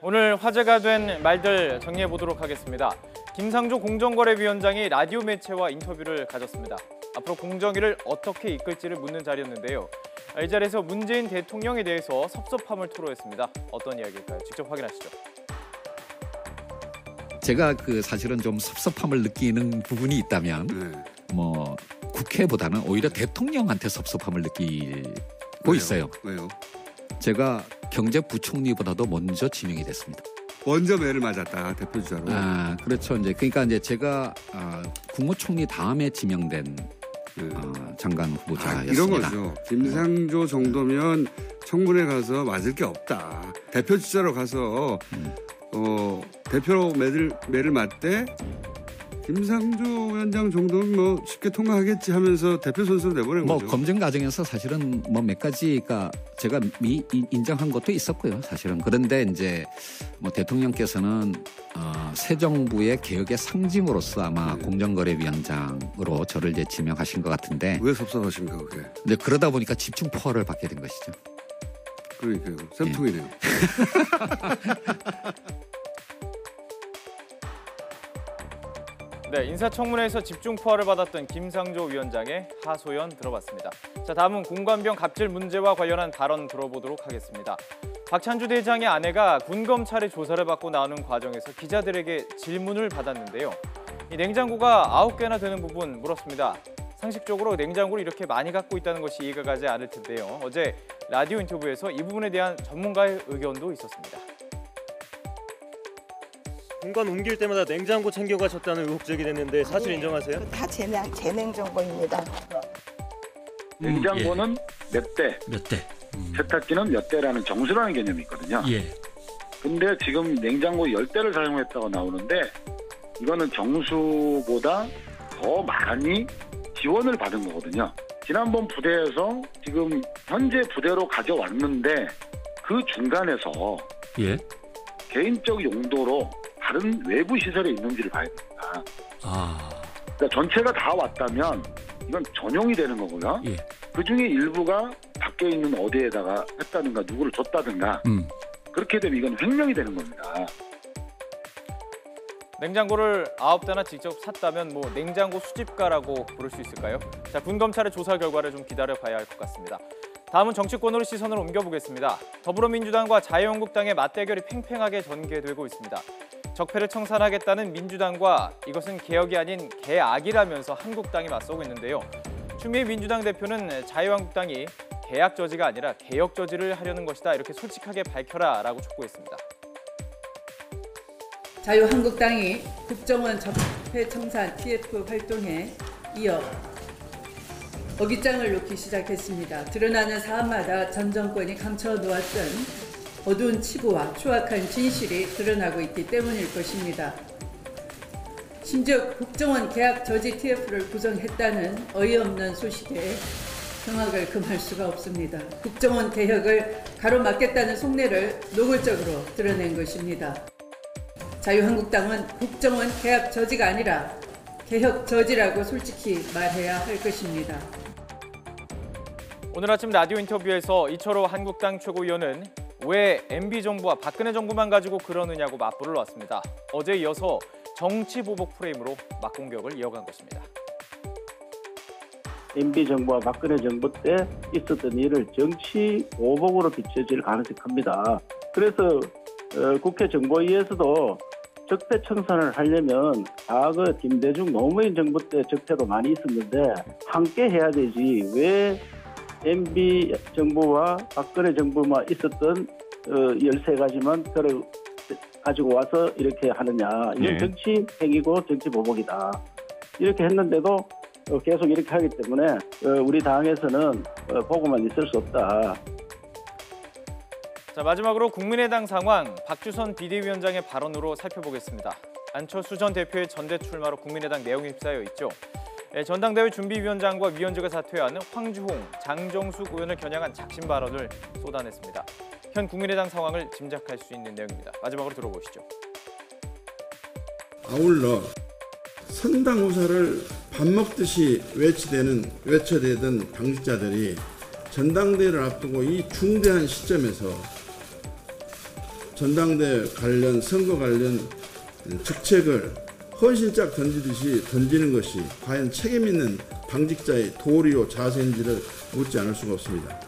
오늘 화제가 된 말들 정리해 보도록 하겠습니다. 김상조 공정거래위원장이 라디오 매체와 인터뷰를 가졌습니다. 앞으로 공정위를 어떻게 이끌지를 묻는 자리였는데요. 이 자리에서 문재인 대통령에 대해서 섭섭함을 토로했습니다. 어떤 이야기일까요? 직접 확인하시죠. 제가 사실은 좀 섭섭함을 느끼는 부분이 있다면 국회보다는 오히려 대통령한테 섭섭함을 느끼고 있어요. 왜요? 제가 경제부총리보다도 먼저 지명이 됐습니다. 먼저 매를 맞았다, 대표주자로. 그렇죠. 그러니까 제가 국무총리 다음에 지명된 장관 후보자였습니다. 이런 거죠. 김상조 정도면 청문회 가서 맞을 게 없다. 대표주자로 가서 대표로 매를 맞대 김상조 위원장 정도면 쉽게 통과하겠지 하면서 대표 선수로 내보낸 거죠. 검증 과정에서 사실은 몇 가지가 제가 인정한 것도 있었고요. 사실은. 그런데 이제 대통령께서는 새 정부의 개혁의 상징으로서 아마 공정거래위원장으로 저를 이제 지명하신 것 같은데. 왜 섭섭하십니까, 그게? 근데 그러다 보니까 집중 포화를 받게 된 것이죠. 그러니까요. 쌤통이네요. 네, 인사청문회에서 집중 포화를 받았던 김상조 위원장의 하소연 들어봤습니다. 자, 다음은 공관병 갑질 문제와 관련한 발언 들어보도록 하겠습니다. 박찬주 대장의 아내가 군 검찰의 조사를 받고 나오는 과정에서 기자들에게 질문을 받았는데요. 이 냉장고가 9개나 되는 부분 물었습니다. 상식적으로 냉장고를 이렇게 많이 갖고 있다는 것이 이해가 가지 않을 텐데요. 어제 라디오 인터뷰에서 이 부분에 대한 전문가의 의견도 있었습니다. 공간 옮길 때마다 냉장고 챙겨가셨다는 의혹 제기됐는데 사실 인정하세요? 다 제 냉장고입니다. 냉장고는 몇 대, 세탁기는 몇 대라는 정수라는 개념이 있거든요. 근데 지금 냉장고 10대를 사용했다고 나오는데 이거는 정수보다 더 많이 지원을 받은 거거든요. 지난번 부대에서 지금 현재 부대로 가져왔는데 그 중간에서 개인적 용도로 다른 외부 시설에 있는지를 봐야 됩니다. 그러니까 전체가 다 왔다면 이건 전용이 되는 거고요. 그중에 일부가 밖에 있는 어디에다가 했다든가 누구를 줬다든가 그렇게 되면 이건 횡령이 되는 겁니다. 냉장고를 9대나 직접 샀다면 냉장고 수집가라고 부를 수 있을까요? 자, 군검찰의 조사 결과를 좀 기다려봐야 할 것 같습니다. 다음은 정치권으로 시선을 옮겨보겠습니다. 더불어민주당과 자유한국당의 맞대결이 팽팽하게 전개되고 있습니다. 적폐를 청산하겠다는 민주당과 이것은 개혁이 아닌 개악이라면서 한국당이 맞서고 있는데요. 추미애 민주당 대표는 자유한국당이 개악 저지가 아니라 개혁 저지를 하려는 것이다. 이렇게 솔직하게 밝혀라라고 촉구했습니다. 자유한국당이 국정원 적폐 청산 TF 활동에 이어 어깃장을 놓기 시작했습니다. 드러나는 사안마다 전 정권이 감춰놓았던 어두운 치부와 추악한 진실이 드러나고 있기 때문일 것입니다. 심지어 국정원 계약 저지 TF를 구성했다는 어이없는 소식에 경악을 금할 수가 없습니다. 국정원 개혁을 가로막겠다는 속내를 노골적으로 드러낸 것입니다. 자유한국당은 국정원 계약 저지가 아니라 개혁 저지라고 솔직히 말해야 할 것입니다. 오늘 아침 라디오 인터뷰에서 이철호 한국당 최고위원은 왜 MB정부와 박근혜 정부만 가지고 그러느냐고 맞불을 놨습니다. 어제에 이어서 정치보복 프레임으로 맞공격을 이어간 것입니다. MB정부와 박근혜 정부 때 있었던 일을 정치 보복으로 비춰질 가능성이 큽니다. 그래서 국회 정보위에서도 적폐 청산을 하려면 과거 김대중 노무현 정부 때 적폐도 많이 있었는데 함께 해야 되지 왜 MB 정부와 박근혜 정부만 있었던 13가지만 그걸 가지고 와서 이렇게 하느냐. 이건 정치 행위고 정치 보복이다. 이렇게 했는데도 계속 이렇게 하기 때문에 우리 당에서는 보고만 있을 수 없다. 자, 마지막으로 국민의당 상황 박주선 비대위원장의 발언으로 살펴보겠습니다. 안철수 전 대표의 전대 출마로 국민의당 내용이 휩싸여 있죠. 전당대회 준비위원장과 위원직을 사퇴한 황주홍, 장정숙 의원을 겨냥한 작심 발언을 쏟아냈습니다. 현 국민의당 상황을 짐작할 수 있는 내용입니다. 마지막으로 들어보시죠. 아울러 선당후사를 밥 먹듯이 외쳐대던 당직자들이 전당대회를 앞두고 이 중대한 시점에서 전당대 관련 선거 관련 직책을 헌신짝 던지듯이 던지는 것이 과연 책임 있는 당직자의 도리요 자세인지를 묻지 않을 수가 없습니다.